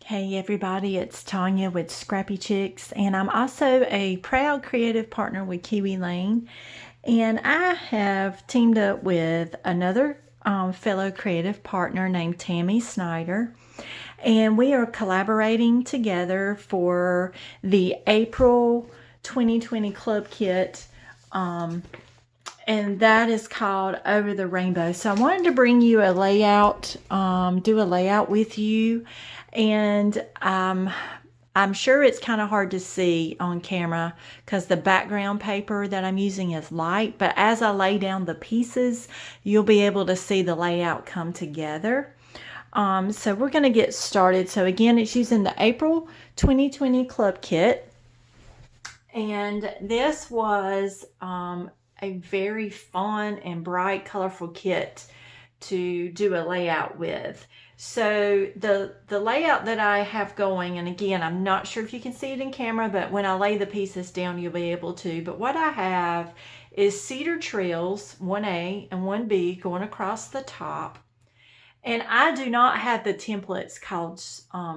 Hey everybody, it's Tanya with Scrappychics, and I'm also a proud creative partner with Kiwi Lane. And I have teamed up with another fellow creative partner named Tammy Snyder, and we are collaborating together for the April 2020 Club Kit. And that is called Over the Rainbow. So I wanted to bring you a layout, do a layout with you. And I'm sure it's kind of hard to see on camera because the background paper that I'm using is light. But as I lay down the pieces, you'll be able to see the layout come together. So we're going to get started. So again, it's using the April 2020 Club Kit. And this was a very fun and bright, colorful kit to do a layout with. So the layout that I have going, and again, I'm not sure if you can see it in camera, but when I lay the pieces down, you'll be able to. But what I have is cedar trails, 1A and 1B going across the top. And I do not have the templates called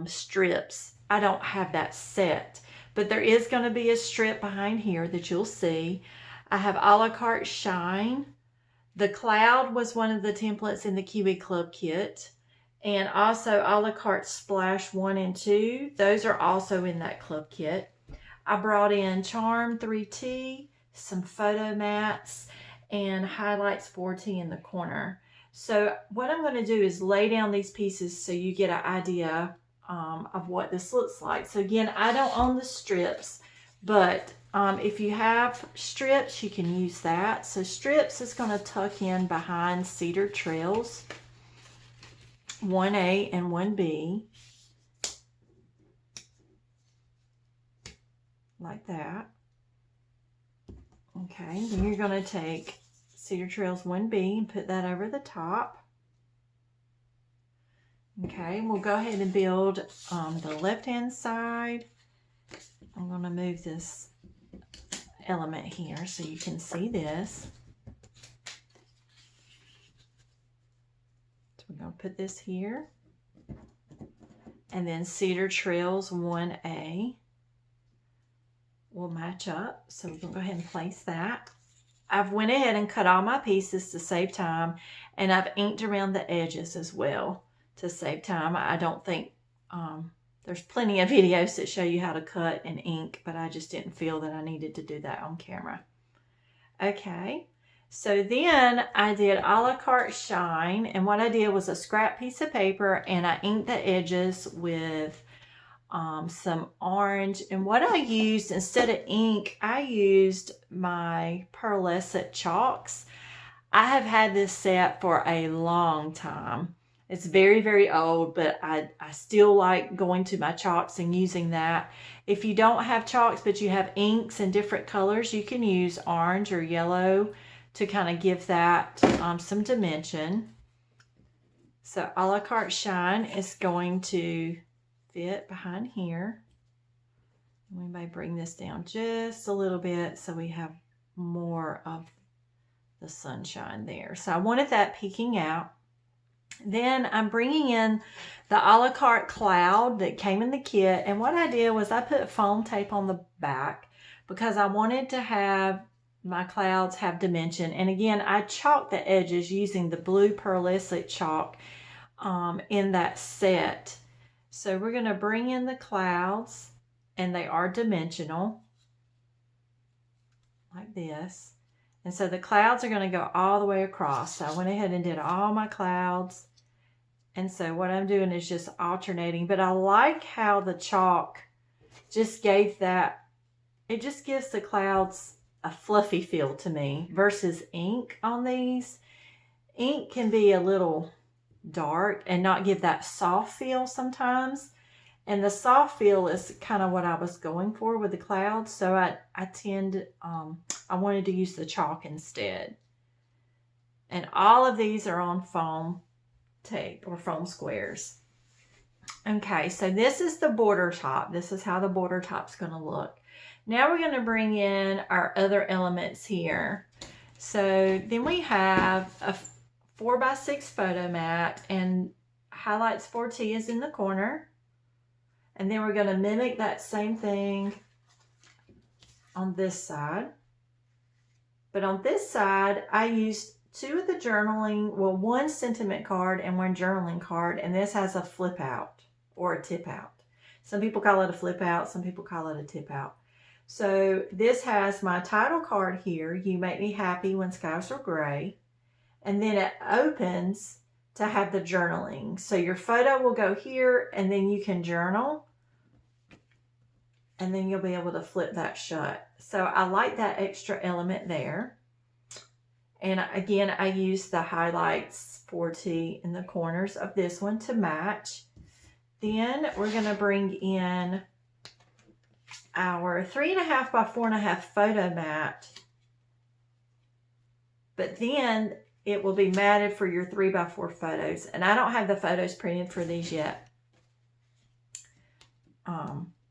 strips. I don't have that set. But there is going to be a strip behind here that you'll see. I have a la carte shine. The cloud was one of the templates in the Kiwi Club Kit. And also a la carte splash 1 and 2. Those are also in that club kit. I brought in Charm 3T, some photo mats, and highlights 4T in the corner. So what I'm going to do is lay down these pieces so you get an idea of what this looks like. So again, I don't own the strips, but if you have strips, you can use that. So strips is going to tuck in behind cedar trails, 1A and 1B, like that. Okay, then you're going to take cedar trails 1B and put that over the top. Okay, we'll go ahead and build the left-hand side. I'm going to move this element here so you can see this. So we're going to put this here. And then cedar trails 1A will match up. So we're going to go ahead and place that. I've went ahead and cut all my pieces to save time, and I've inked around the edges as well to save time. I don't think there's plenty of videos that show you how to cut and ink, but I just didn't feel that I needed to do that on camera. Okay, so then I did a la carte shine, and what I did was a scrap piece of paper, and I inked the edges with some orange. And what I used, instead of ink, I used my pearlescent chalks. I have had this set for a long time. It's very, very old, but I still like going to my chalks and using that. If you don't have chalks, but you have inks in different colors, you can use orange or yellow to kind of give that some dimension. So a la carte shine is going to fit behind here. We may bring this down just a little bit so we have more of the sunshine there. So I wanted that peeking out. Then I'm bringing in the a la carte cloud that came in the kit, and what I did was I put foam tape on the back because I wanted to have my clouds have dimension. And again, I chalked the edges using the blue pearlescent chalk in that set. So we're going to bring in the clouds, and they are dimensional like this. And so the clouds are going to go all the way across. So I went ahead and did all my clouds. And so what I'm doing is just alternating. But I like how the chalk just gave that, it just gives the clouds a fluffy feel to me versus ink on these. Ink can be a little dark and not give that soft feel sometimes. And the soft feel is kind of what I was going for with the clouds. So I wanted to use the chalk instead. And all of these are on foam tape or foam squares. Okay, so this is the border top. This is how the border top's going to look. Now we're going to bring in our other elements here. So then we have a 4x6 photo mat, and highlights 4T is in the corner. And then we're going to mimic that same thing on this side. But on this side, I used 2 of the journaling, well, 1 sentiment card and 1 journaling card, and this has a flip out or a tip out. Some people call it a flip out, some people call it a tip out. So this has my title card here, You Make Me Happy When Skies Are Gray, and then it opens to have the journaling. So your photo will go here, and then you can journal, and then you'll be able to flip that shut. So I like that extra element there. And again, I use the highlights 4T in the corners of this one to match. Then we're going to bring in our 3.5 by 4.5 photo mat. But then it will be matted for your 3 by 4 photos. And I don't have the photos printed for these yet.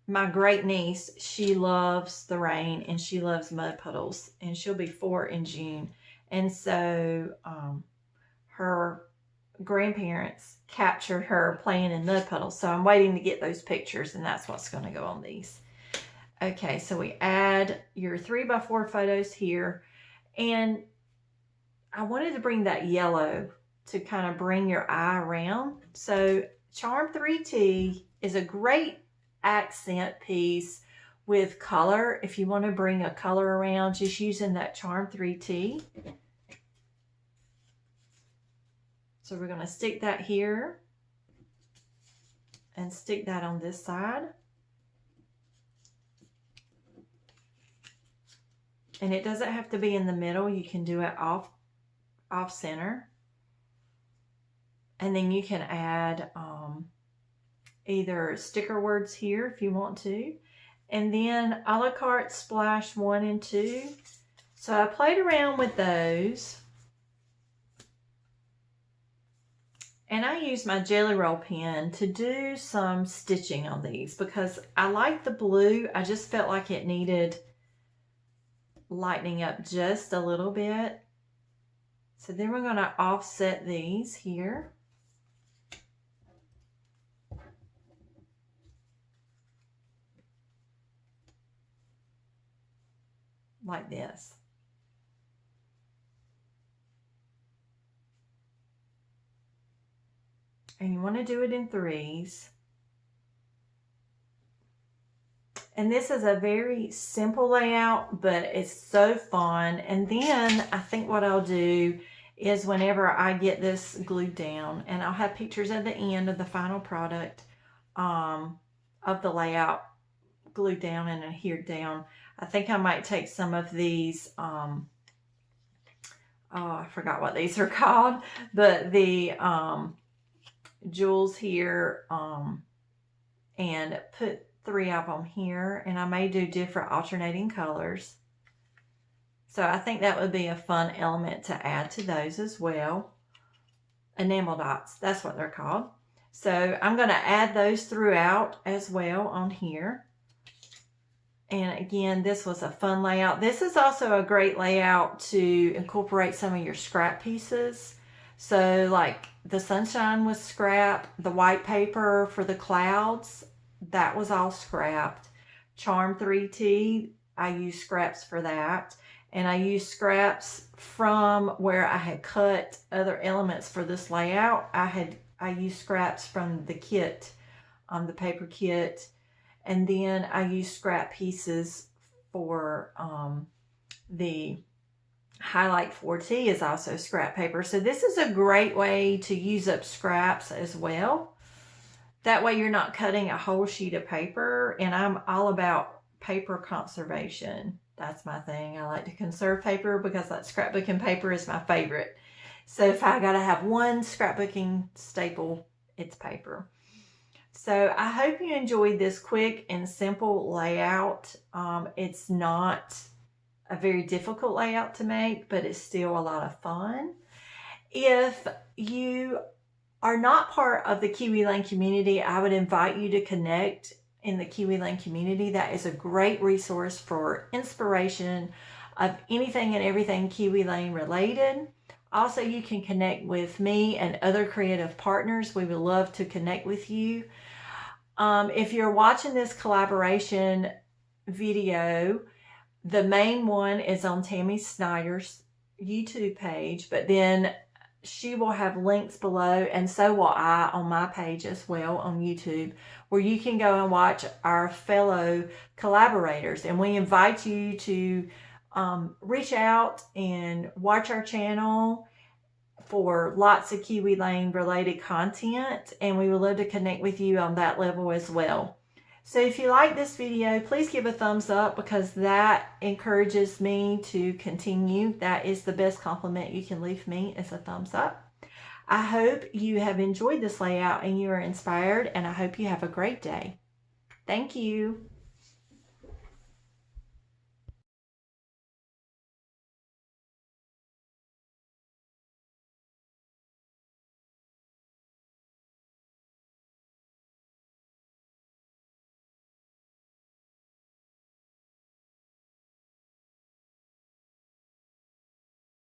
My great niece, she loves the rain and she loves mud puddles, and she'll be 4 in June. And so her grandparents captured her playing in mud puddles. So I'm waiting to get those pictures, and that's what's going to go on these. Okay, so we add your 3 by 4 photos here. And I wanted to bring that yellow to kind of bring your eye around. So Charm 3T is a great accent piece with color. If you want to bring a color around, just using that Charm 3T. So we're going to stick that here and stick that on this side. And it doesn't have to be in the middle. You can do it off center. And then you can add either sticker words here if you want to. And then a la carte splash 1 and 2. So I played around with those. And I used my Jelly Roll pen to do some stitching on these because I like the blue. I just felt like it needed lightening up just a little bit. So then we're going to offset these here. Like this. And you want to do it in 3s. And this is a very simple layout, but it's so fun. And then I think what I'll do is whenever I get this glued down, and I'll have pictures at the end of the final product of the layout glued down and adhered down. I think I might take some of these, oh, I forgot what these are called, but the jewels here, and put 3 of them here, and I may do different alternating colors. So I think that would be a fun element to add to those as well. Enamel dots, that's what they're called. So I'm going to add those throughout as well on here. And again, this was a fun layout. This is also a great layout to incorporate some of your scrap pieces. So like the sunshine was scrap, the white paper for the clouds, that was all scrapped. Charm 3T, I used scraps for that. And I used scraps from where I had cut other elements for this layout. I used scraps from the kit, the paper kit. And then I used scrap pieces for the highlight 4T is also scrap paper. So this is a great way to use up scraps as well. That way you're not cutting a whole sheet of paper. And I'm all about paper conservation. That's my thing. I like to conserve paper because that scrapbooking paper is my favorite. So if I gotta have one scrapbooking staple, it's paper. So I hope you enjoyed this quick and simple layout. It's not a very difficult layout to make, but it's still a lot of fun. If you are not part of the Kiwi Lane community, I would invite you to connect in the Kiwi Lane community. That is a great resource for inspiration of anything and everything Kiwi Lane related. Also, you can connect with me and other creative partners. We would love to connect with you. If you're watching this collaboration video, the main one is on Tammy Snyder's YouTube page, but then she will have links below, and so will I on my page as well on YouTube, where you can go and watch our fellow collaborators. And we invite you to reach out and watch our channel for lots of Kiwi Lane related content, and we would love to connect with you on that level as well. So if you like this video, please give a thumbs up, because that encourages me to continue. That is the best compliment you can leave me, is a thumbs up. I hope you have enjoyed this layout and you are inspired, and I hope you have a great day. Thank you.